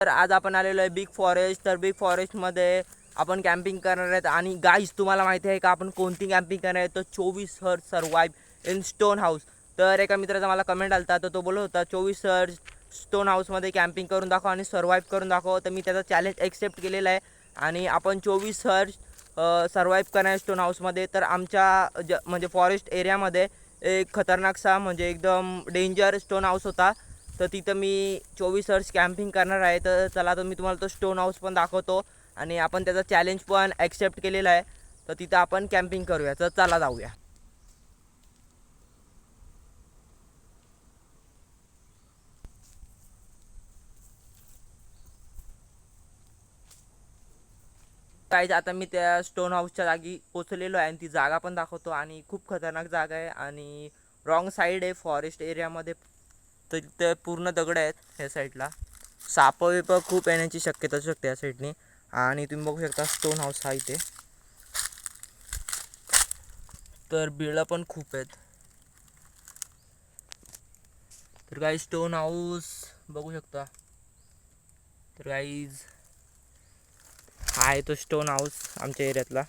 तर आज आपण आलेलो आहे बिग फॉरेस्ट. तर बिग फॉरेस्टमध्ये आपण कॅम्पिंग करणार आहेत. आणि गाईज तुम्हाला माहिती आहे का आपण कोणती कॅम्पिंग करणार आहे? तर 24 hours survive in stone house. तर एका मित्राचा मला कमेंट आला तर तो बोलत होता 24 हर्स स्टोन हाऊसमध्ये कॅम्पिंग करून दाखव आणि सर्वाईव्ह करून दाखव. तर मी त्याचा चॅलेंज एक्सेप्ट केलेला आहे आणि आपण 24 हर्स सर्वाईव्ह करणार स्टोन हाऊसमध्ये. तर आमच्या म्हणजे फॉरेस्ट एरियामध्ये एक खतरनाकसा म्हणजे एकदम डेंजर स्टोन हाऊस होता. तर तिथं मी 24 हर्स कॅम्पिंग करणार आहे. तर चला तर मी तुम्हाला तो स्टोन हाऊस पण दाखवतो आणि आपण त्याचा चॅलेंज पण ॲक्सेप्ट केलेला आहे. तर तिथं आपण कॅम्पिंग करूया. तर चला जाऊया. काय आता मी त्या स्टोन हाऊसच्या जागी पोचलेलो आहे आणि ती जागा पण दाखवतो. आणि खूप खतरनाक जागा आहे आणि रॉंग साईड आहे फॉरेस्ट एरियामध्ये. तर तिथे पूर्ण दगड आहेत ह्या साईडला. साप विप खूप येण्याची शक्यता असू शकते या साईडनी. आणि तुम्ही बघू शकता स्टोन हाऊस हा इथे. तर बिळं पण खूप आहेत. तर काही स्टोन हाऊस बघू शकता. तर गाईज हा आहे तो स्टोन हाऊस आमच्या एरियातला.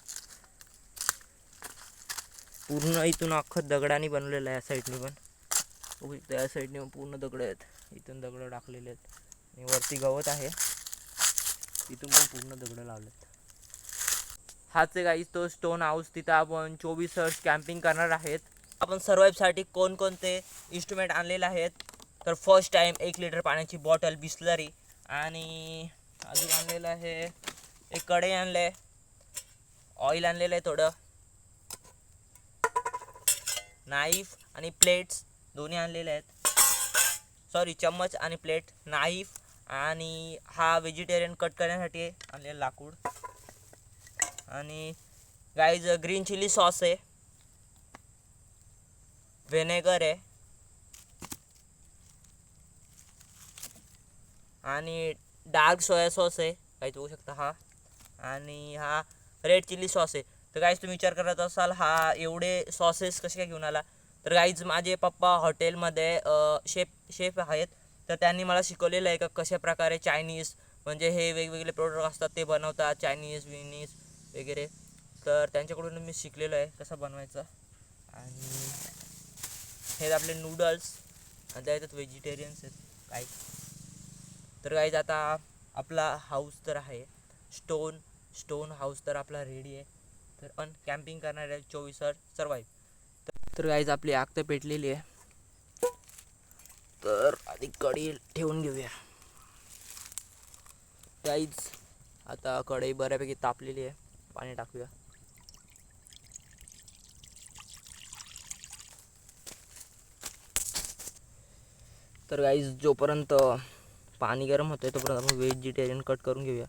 पूर्ण इथून अख्खं दगडाने बनवलेलं आहे. या साईडनी पण बघू शकता, या साईडनी पण पूर्ण दगड आहेत. इथून दगड टाकलेले आहेत आणि वरती गवत आहे. इथून पण पूर्ण दगड लावलेत. हाच आहे गाईज तो स्टोन हाऊस. तिथं आपण 24 हर्स कॅम्पिंग करणार आहेत. आपण सर्वाईव्हसाठी कोणकोणते इन्स्ट्रुमेंट आणलेले आहेत? तर फर्स्ट टाईम 1 लिटर पाण्याची बॉटल बिस्लरी. आणि अजून आणलेलं आहे एक कढई आणलं आहे. ऑइल आणलेलं आहे थोडं. नाईफ आणि प्लेट्स दोन्ही आणलेले आहेत. सॉरी, चम्मच आणि प्लेट, नाईफ आणि हा व्हेजिटेरियन कट करण्यासाठी आणलेलं लाकूड. आणि गाईज ग्रीन चिली सॉस आहे, व्हिनेगर आहे आणि डार्क सोया सॉस आहे काही बघू शकता हा. आणि हा रेड चिली सॉस आहे. तर गाईज तुम्ही विचार करत असाल हा एवढे सॉसेस कसे काय घेऊन आला? तर गाईज माझे पप्पा हॉटेलमध्ये शेफ आहेत. तर त्यांनी मला शिकवलेलं आहे का कशा प्रकारे चायनीज म्हणजे हे वेगवेगळे प्रोडक्ट असतात ते बनवतात, चायनीज विनीज वगैरे. तर त्यांच्याकडून मी शिकलेलो आहे कसं बनवायचं. आणि हे आपले नूडल्स आणि त्याच्यात व्हेजिटेरियन्स आहेत काही. तर गाईज आता आपला हाऊस तर आहे स्टोन हाऊस तर आपला रेडी आहे. तर आपण कॅम्पिंग करणार आहे 24 हर्स सर्वाईव्ह. तर गाईज आपली आग तर पेटलेली आहे. तर आधी कढई ठेवून घेऊया. गाईज आता कढई बऱ्यापैकी तापलेली आहे. पाणी टाकूया. तर गाईज जोपर्यंत पाणी गरम होतं आहे तोपर्यंत आपण व्हेजिटेरियन कट करून घेऊया.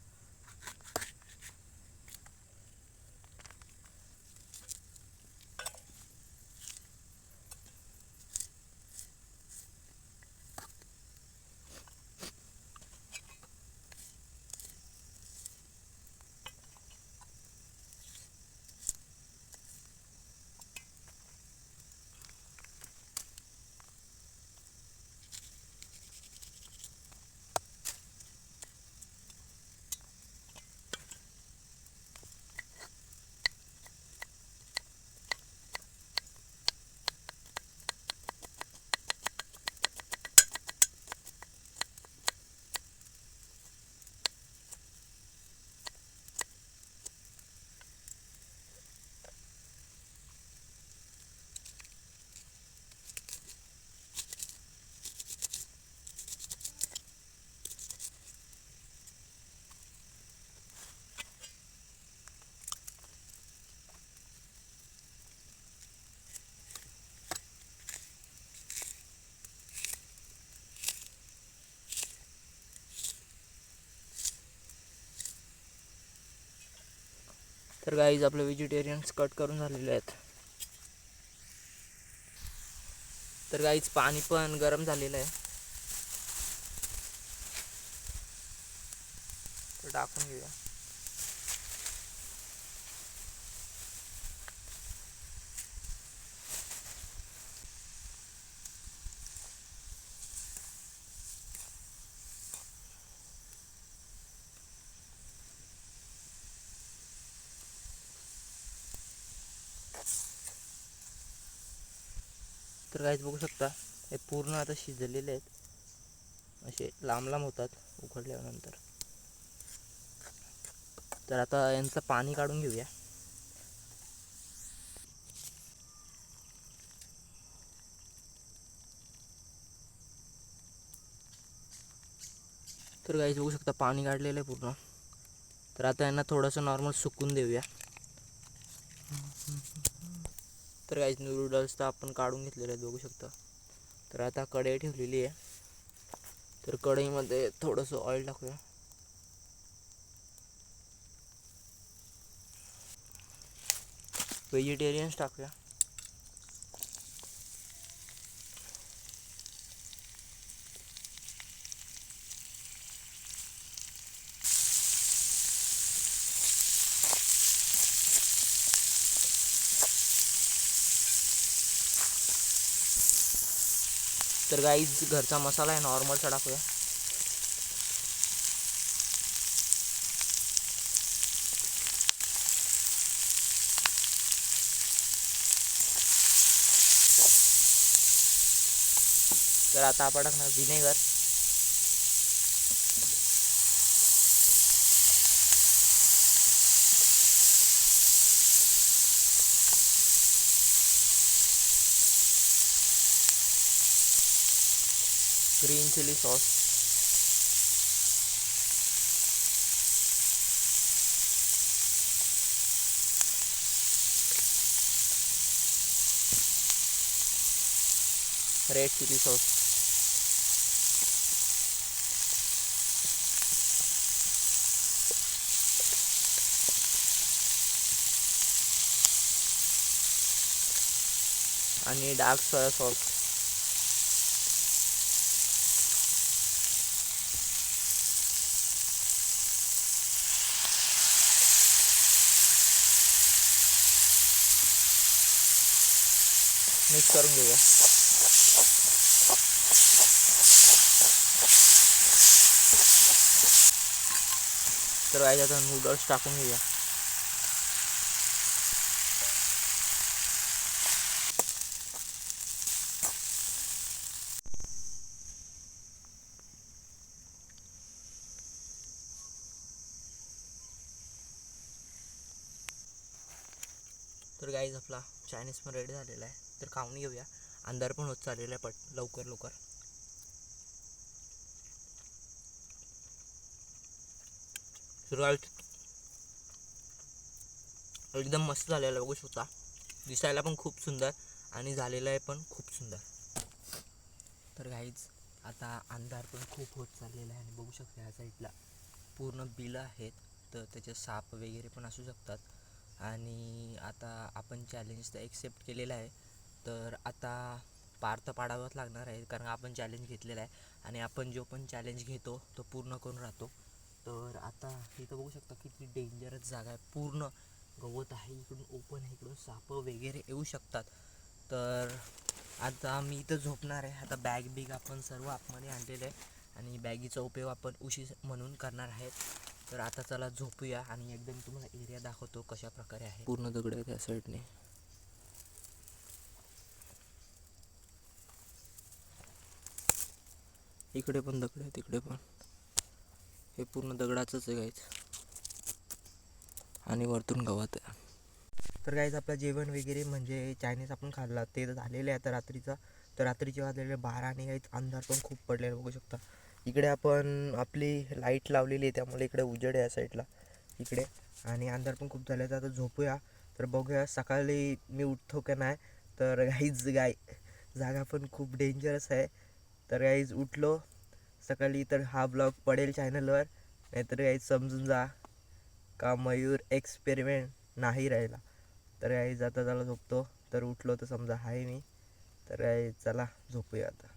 तर गाईज आपले व्हेजिटेरियन्स कट करून झालेले आहेत. तर गाईज पाणी पण गरम झालेलं आहे. तर टाकून घेऊया. तर काहीच बघू शकता हे पूर्ण आता शिजलेले आहेत, असे लांब लांब होतात उकडल्यानंतर. तर आता यांचं पाणी काढून घेऊया. तर काहीच बघू शकता पाणी काढलेलं आहे पूर्ण. तर आता यांना थोडंसं नॉर्मल सुकून देऊया. तर काहीच नूडल्स तर आपण काढून घेतलेले आहेत बघू शकता. तर आता कढई ठेवलेली आहे. तर कढईमध्ये थोडंसं ऑइल टाकूया. व्हेजिटेरियन्स टाकूया. तर गाईज घरचा मसाला आहे नॉर्मलचा टाकूया. तर आता आपण टाकणार vinegar. Green chilli sauce. Red chilli sauce. आणि डार्क सोया सॉस. मिक्स करून घेऊया. तर आता नूडल्स टाकून घेऊया. तर गाईज आपला चायनीज पण रेडी झालेला आहे. तर खाऊन घेऊया. अंधार पण होत चाललेला आहे लवकर लवकर. एकदम मस्त झालेलं आहे बघू शकता. दिसायला पण खूप सुंदर आणि झालेलं आहे पण खूप सुंदर. तर गाईज आता अंधार पण खूप होत चाललेला आहे आणि बघू शकता ह्या साईडला पूर्ण बिलं आहेत. तर त्याचे साप वगैरे पण असू शकतात. आणि आता आपण चॅलेंज तर एक्सेप्ट केलेलं आहे. तर आता पार तर पाडावंच लागणार आहे, कारण आपण चॅलेंज घेतलेला आहे आणि आपण जो पण चॅलेंज घेतो तो पूर्ण करून राहतो. तर आता इथं बघू शकता किती डेंजरस जागा आहे. पूर्ण गवत आहे, इकडून ओपन आहे, इकडून साप वगैरे येऊ शकतात. तर आता मी इथं झोपणार आहे. आता बॅग बिग आपण सर्व आतमध्ये आणलेलं आहे आणि बॅगीचा उपयोग आपण उशी म्हणून करणार आहेत. तर आता चला झोपूया आणि एकदम तुम्हाला एरिया दाखवतो कशा प्रकारे आहे. पूर्ण दगड आहे त्या साईडने. इकडे पण दगड आहे, तिकडे पण. हे पूर्ण दगडाचंच आहे गाईज आणि वरतून गवत आहे. तर गाईज आपलं जेवण वगैरे म्हणजे चायनीज आपण खाल्ला ते तर झालेलं आहे आता रात्रीचा. तर रात्रीचे वाजलेले 12 आणि गाईज अंधार पण खूप पडलेलं बघू शकता. इकडे आपण आपली लाईट लावलेली आहे त्यामुळे इकडे उजेड आहे या साईडला इकडे. आणि अंधार पण खूप झाले. तर आता झोपूया. तर बघूया सकाळी मी उठतो का नाही. तर गाईज जागा पण खूप डेंजरस आहे. तर गाईज उठलो सकाळी तर हा ब्लॉग पडेल चॅनलवर. नाहीतर गाईज समजून जा का मयूर एक्सपेरिमेंट नाही राहिला. तर गाईज आता चला झोपतो. तर उठलो तर समजा आहे मी. तर गाईज चला झोपूया आता.